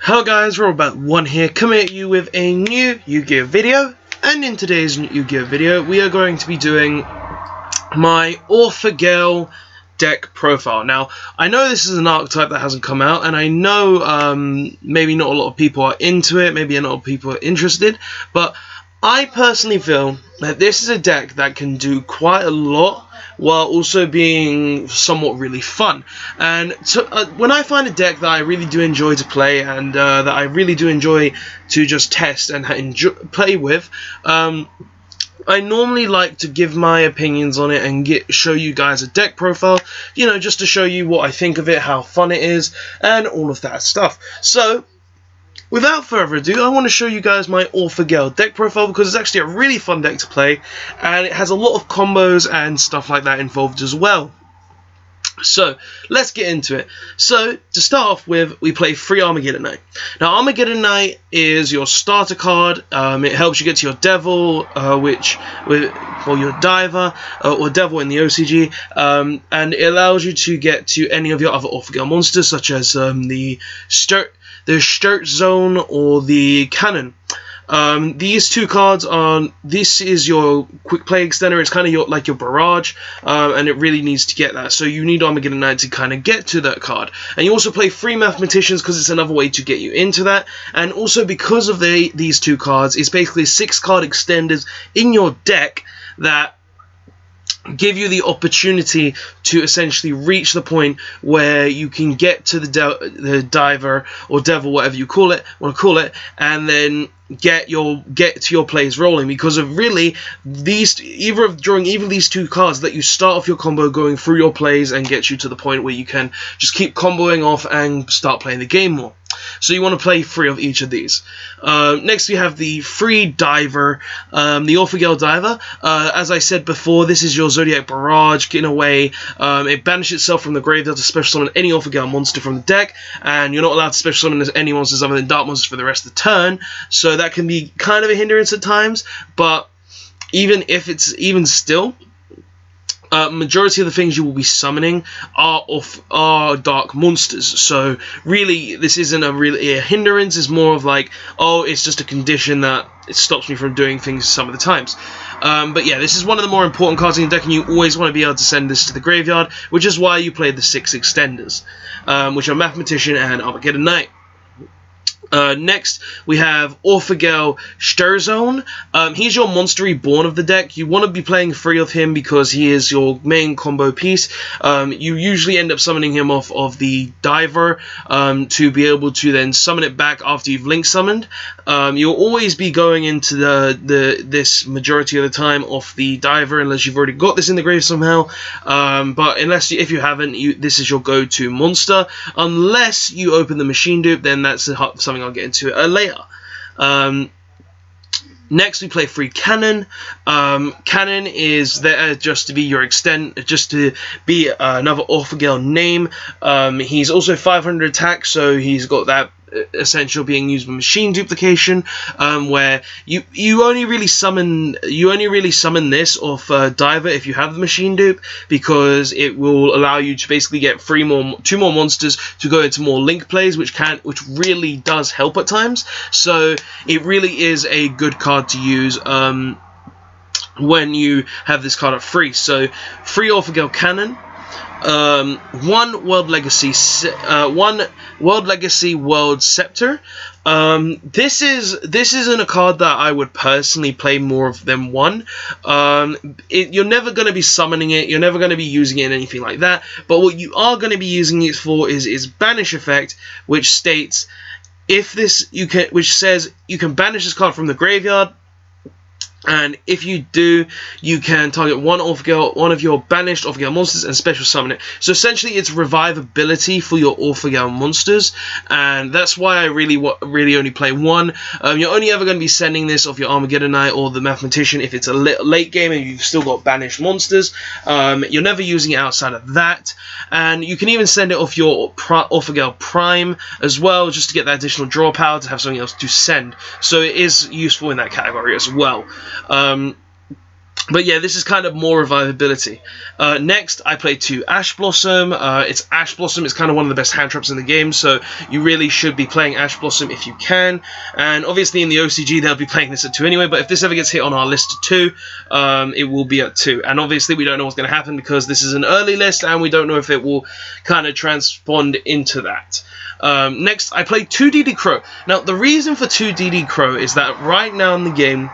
Hello guys, Robot1 here, coming at you with a new Yu-Gi-Oh video, and in today's Yu-Gi-Oh video we are going to be doing my Orphegel deck profile. Now, I know this is an archetype that hasn't come out, and I know maybe not a lot of people are into it, maybe not a lot of people are interested, but I personally feel that this is a deck that can do quite a lot while also being somewhat really fun. And so, when I find a deck that I really do enjoy to play and that I really do enjoy to just test and play with, I normally like to give my opinions on it and show you guys a deck profile, you know, just to show you what I think of it, how fun it is, and all of that stuff. So, without further ado, I want to show you guys my Orphegel deck profile because it's actually a really fun deck to play, and it has a lot of combos and stuff like that involved as well. So, let's get into it. So, to start off with, we play 3 Armageddon Knight. Now, Armageddon Knight is your starter card. It helps you get to your Devil, or your Diver, or Devil in the OCG, and it allows you to get to any of your other Orphegel monsters, such as the Sturt Zone or the Cannon. These two cards are, this is your quick play extender. It's kind of like your barrage, and it really needs to get that. So you need Armageddon Knight to kind of get to that card. And you also play 3 Mathematicians because it's another way to get you into that. And also because of these two cards, it's basically 6 card extenders in your deck that give you the opportunity to essentially reach the point where you can get to the Diver or Devil, whatever you want to call it, and then get to your plays rolling, because of really during even these two cards that you start off your combo going through your plays and get you to the point where you can just keep comboing off and start playing the game more. So you want to play 3 of each of these. Next we have the free Diver, the Orphegel Diver. As I said before, this is your Zodiac Barrage. In a way, it banishes itself from the graveyard to special summon any Orphegel monster from the deck, and you're not allowed to special summon any monsters other than dark monsters for the rest of the turn. So that can be kind of a hindrance at times, but even still, majority of the things you will be summoning are dark monsters. So really, this isn't really a hindrance. It's more of like, oh, it's just a condition that it stops me from doing things some of the times. But yeah, this is one of the more important cards in your deck, and you always want to be able to send this to the graveyard, which is why you play the 6 extenders, which are Mathematician and Armageddon Knight. Next, we have Orphegel Sturt Zone. He's your Monster Reborn of the deck. You want to be playing 3 of him because he is your main combo piece. You usually end up summoning him off of the Diver to be able to then summon it back after you've link summoned. You'll always be going into this majority of the time off the Diver unless you've already got this in the grave somehow. But if you haven't, this is your go-to monster. Unless you open the machine dupe, then that's something I'll get into later. Next, we play 3 Cannon. Cannon is there just to be your just to be another Orphegel name. He's also 500 attack, so he's got that essential being used with machine duplication, where you only really summon this off Diver if you have the machine dupe, because it will allow you to basically get 2 more monsters to go into more link plays, which really does help at times. So it really is a good card to use when you have this card at 3. So 3 Orphegel Cannon. 1 World Legacy World Scepter. This isn't a card that I would personally play more of than 1. You're never going to be summoning it. You're never going to be using it in anything like that. But what you are going to be using it for is Banish Effect, which states which says you can banish this card from the graveyard. And if you do, you can target one of your banished Orphegel monsters and special summon it. So essentially, it's revivability for your Orphegel monsters, and that's why I really only play 1. You're only ever going to be sending this off your Armageddon Knight or the Mathematician if it's a late game and you've still got banished monsters. You're never using it outside of that, and you can even send it off your Orphegel Prime as well, just to get that additional draw power to have something else to send. So it is useful in that category as well. But yeah, this is kind of more revivability. Next, I play 2 Ash Blossom. It's Ash Blossom. It's kind of one of the best hand traps in the game, so you really should be playing Ash Blossom if you can. And obviously in the OCG, they'll be playing this at 2 anyway, but if this ever gets hit on our list at 2, it will be at 2. And obviously we don't know what's going to happen because this is an early list, and we don't know if it will kind of transpond into that. Next, I play 2 DD Crow. Now, the reason for 2 DD Crow is that right now in the game,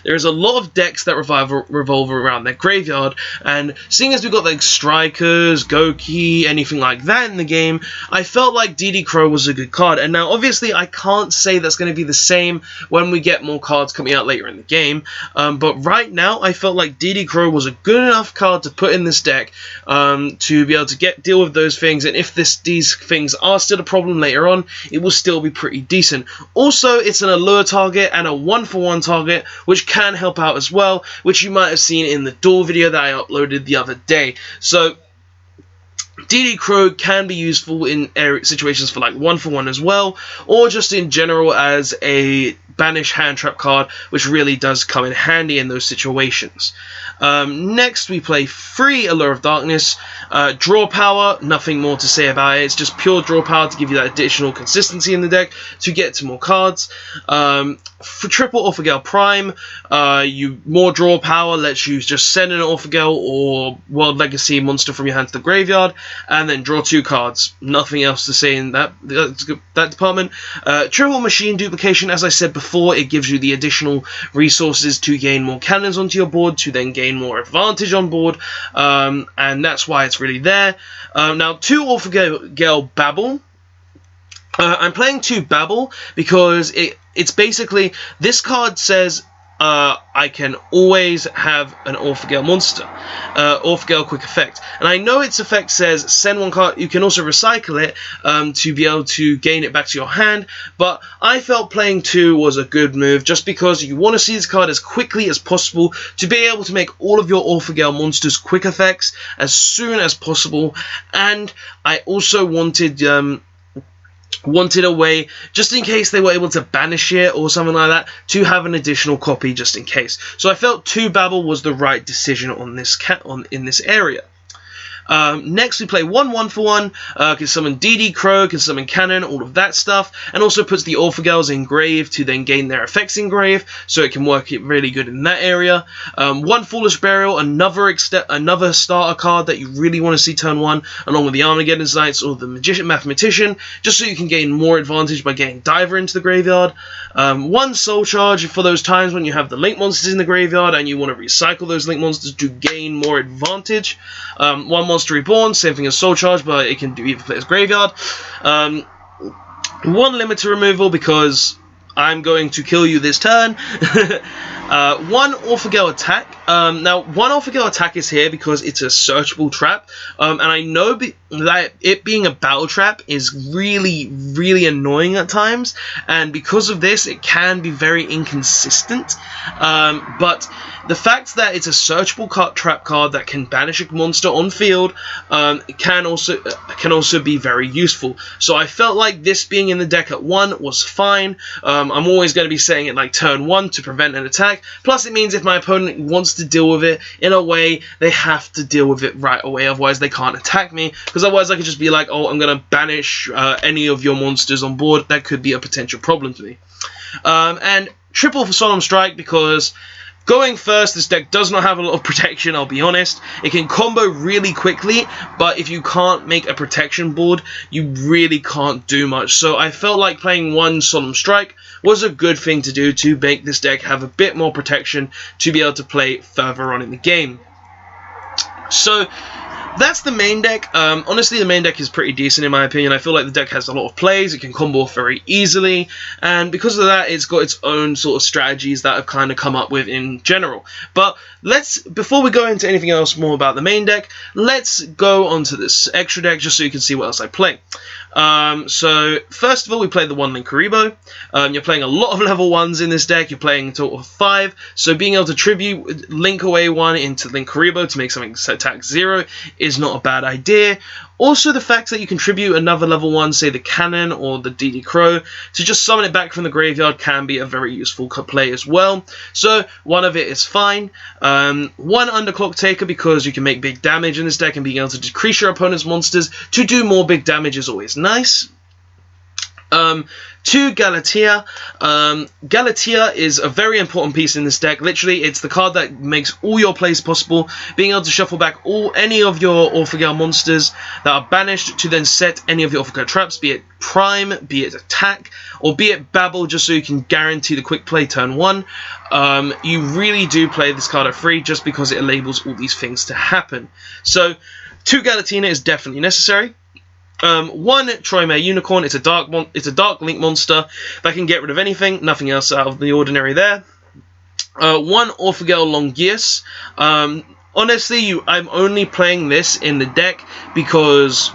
there's a lot of decks that revolve around their graveyard, and seeing as we've got like Strikers, Goki, anything like that in the game, I felt like DD Crow was a good card. And now obviously I can't say that's going to be the same when we get more cards coming out later in the game, but right now I felt like DD Crow was a good enough card to put in this deck to be able to deal with those things, and if these things are still a problem later on, it will still be pretty decent. Also, it's an allure target and a 1-for-1 target, which can help out as well, which you might have seen in the Duel video that I uploaded the other day. So DD Crow can be useful in situations for like 1-for-1 as well, or just in general as a banish hand trap card, which really does come in handy in those situations. Next, we play 3 Allure of Darkness. Draw power, nothing more to say about it. It's just pure draw power to give you that additional consistency in the deck to get to more cards. For triple Orphegel Prime, more draw power lets you just send an Orphegel or World Legacy monster from your hand to the graveyard, and then draw 2 cards. Nothing else to say in that department. Triple Machine Duplication, as I said before, it gives you the additional resources to gain more cannons onto your board, to then gain more advantage on board, and that's why it's really there. Now, 2 Orphegel Babble. I'm playing 2 Babble because it's basically, this card says I can always have an Orphegel monster, Orphegel Quick Effect. And I know its effect says send 1 card, you can also recycle it to be able to gain it back to your hand, but I felt playing 2 was a good move just because you want to see this card as quickly as possible to be able to make all of your Orphegel monsters quick effects as soon as possible. And I also wanted a way, just in case they were able to banish it or something like that, to have an additional copy just in case. So I felt 2 Babble was the right decision on this in this area. Next, we play 1-1-for-1, can summon DD Crow, can summon Cannon, all of that stuff, and also puts the Orphegels in Grave to then gain their effects in Grave, so it can work it really good in that area. 1 Foolish Burial, another starter card that you really want to see turn 1, along with the Armageddon's Knights or the Mathematician, just so you can gain more advantage by getting Diver into the graveyard. 1 Soul Charge for those times when you have the Link monsters in the graveyard and you want to recycle those Link monsters to gain more advantage. 1 Monster Reborn, same thing as Soul Charge, but it can do either play as graveyard. 1 Limiter Removal because I'm going to kill you this turn. 1 Orphegel Attack. Now, 1 Orphegel Attack is here because it's a searchable trap, and I know that it being a battle trap is really, really annoying at times, and because of this, it can be very inconsistent. But the fact that it's a searchable trap card that can banish a monster on field can also be very useful. So I felt like this being in the deck at 1 was fine. I'm always going to be saying it like turn 1 to prevent an attack. Plus, it means if my opponent wants to deal with it in a way, they have to deal with it right away. Otherwise, they can't attack me. Because otherwise, I could just be like, oh, I'm going to banish any of your monsters on board. That could be a potential problem to me. And triple for Solemn Strike because going first, this deck does not have a lot of protection, I'll be honest. It can combo really quickly, but if you can't make a protection board, you really can't do much. So I felt like playing 1 Solemn Strike was a good thing to do to make this deck have a bit more protection to be able to play further on in the game. So that's the main deck. Honestly, the main deck is pretty decent in my opinion. I feel like the deck has a lot of plays. It can combo off very easily, and because of that, it's got its own sort of strategies that I've kind of come up with in general. But before we go into anything else more about the main deck, let's go onto this extra deck just so you can see what else I play. So first of all, we play the 1 Linkuriboh. You're playing a lot of level 1s in this deck. You're playing a total of 5. So being able to tribute Link away 1 into Linkuriboh to make something attack 0 is not a bad idea. Also, the fact that you contribute another level 1, say the Cannon or the DD Crow, to just summon it back from the graveyard can be a very useful play as well. So, one of it is fine. One Underclock Taker, because you can make big damage in this deck, and being able to decrease your opponent's monsters to do more big damage is always nice. 2 Galatea. Galatea is a very important piece in this deck. Literally, it's the card that makes all your plays possible. Being able to shuffle back any of your Orphegel monsters that are banished to then set any of your Orphegel traps, be it Prime, be it Attack, or be it Babble, just so you can guarantee the quick play turn 1. You really do play this card at free just because it enables all these things to happen. So, 2 Galatea is definitely necessary. 1 Troymare Unicorn. It's a dark link monster that can get rid of anything, nothing else out of the ordinary there. 1 Orphegel Longius. Honestly, I'm only playing this in the deck because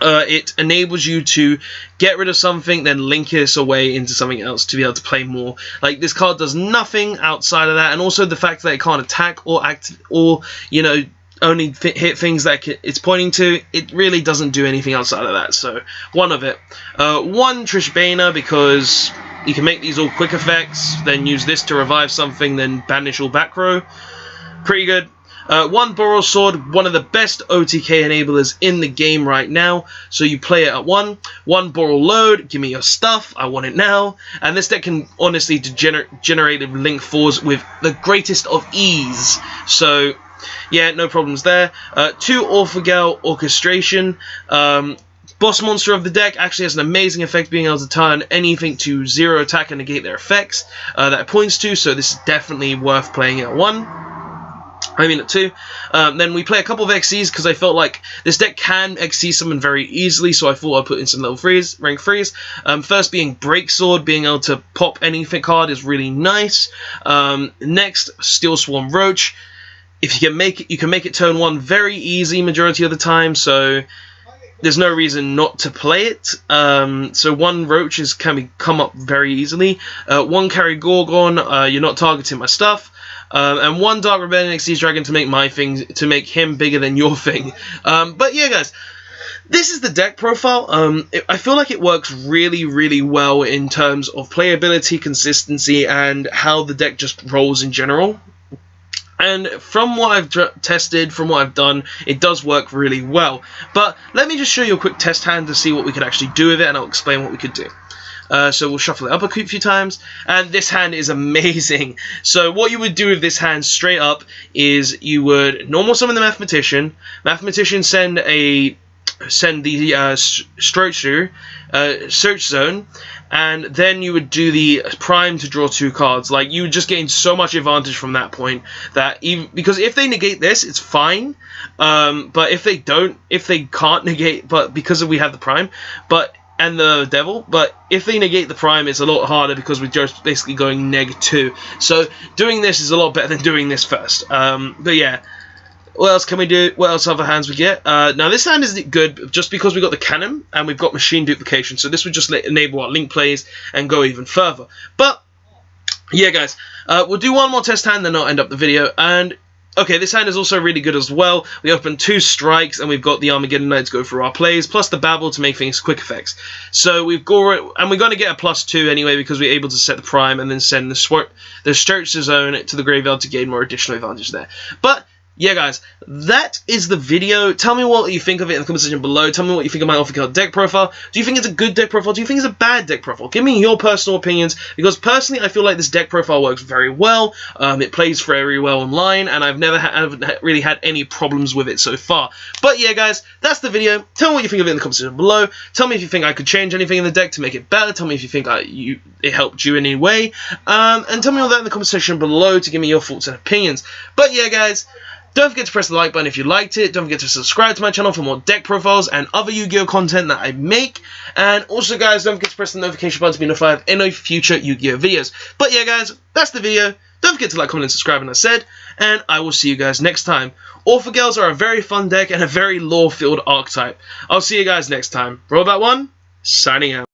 it enables you to get rid of something, then link this away into something else to be able to play more. Like, this card does nothing outside of that, and also the fact that it can't attack or you know, only hit things that it's pointing to, it really doesn't do anything outside of that. So, 1 of it. 1 Trishbana, because you can make these all quick effects, then use this to revive something, then banish all back row. Pretty good. 1 Boral Sword, one of the best OTK enablers in the game right now. So you play it at 1. 1 Boral Load, give me your stuff, I want it now. And this deck can honestly generate link 4s with the greatest of ease. So, yeah, no problems there. 2 Orphegel Orchestration. Boss monster of the deck actually has an amazing effect, being able to turn anything to 0 attack and negate their effects that it points to, so this is definitely worth playing at 1. I mean at 2. Then we play a couple of XCs because I felt like this deck can XC summon very easily, so I thought I'd put in some level 3s, rank 3s. First being Break Sword, being able to pop anything card is really nice. Next, Steel Swarm Roach. If you can make it turn 1 very easy majority of the time, so there's no reason not to play it. So 1 Roach can come up very easily. 1 Carry Gorgon, you're not targeting my stuff. And 1 Dark Rebellion Xyz Dragon to make my thing, to make him bigger than your thing. But yeah, guys, this is the deck profile. I feel like it works really, really well in terms of playability, consistency, and how the deck just rolls in general. And from what I've tested, from what I've done, it does work really well. But let me just show you a quick test hand to see what we could actually do with it, and I'll explain what we could do. So we'll shuffle it up a few times, and this hand is amazing. So what you would do with this hand straight up is you would normal summon the Mathematician. Mathematician send the Search Zone, and then you would do the Prime to draw 2 cards. Like, you would just gain so much advantage from that point, that even because if they negate this, it's fine. But if they can't negate, but because we have the Prime, and the Devil, but if they negate the Prime, it's a lot harder because we're just basically going -2. So doing this is a lot better than doing this first. But yeah. What else can we do? What else other hands we get? Now this hand is good just because we got the Cannon and we've got Machine Duplication, so this would just enable our link plays and go even further. But yeah, guys, we'll do one more test hand, then I'll end up the video. And okay, this hand is also really good as well. We open 2 strikes and we've got the Armageddon Knight to go through our plays, plus the Babble to make things quick effects. So we're going to get a +2 anyway because we're able to set the Prime and then send the Search Zone to the graveyard to gain more additional advantage there. But yeah, guys, that is the video. Tell me what you think of it in the comment section below. Tell me what you think of my Orphegel deck profile. Do you think it's a good deck profile? Do you think it's a bad deck profile? Give me your personal opinions, because personally I feel like this deck profile works very well. It plays very well online, and I've never really had any problems with it so far. But yeah, guys, that's the video. Tell me what you think of it in the comment section below. Tell me if you think I could change anything in the deck to make it better. Tell me if you think it helped you in any way. And tell me all that in the comment section below to give me your thoughts and opinions. But yeah, guys, don't forget to press the like button if you liked it. Don't forget to subscribe to my channel for more deck profiles and other Yu-Gi-Oh content that I make. And also, guys, don't forget to press the notification button to be notified of any future Yu-Gi-Oh videos. But yeah, guys, that's the video. Don't forget to like, comment, and subscribe, as I said. And I will see you guys next time. Orphegels are a very fun deck and a very lore-filled archetype. I'll see you guys next time. Robot1, signing out.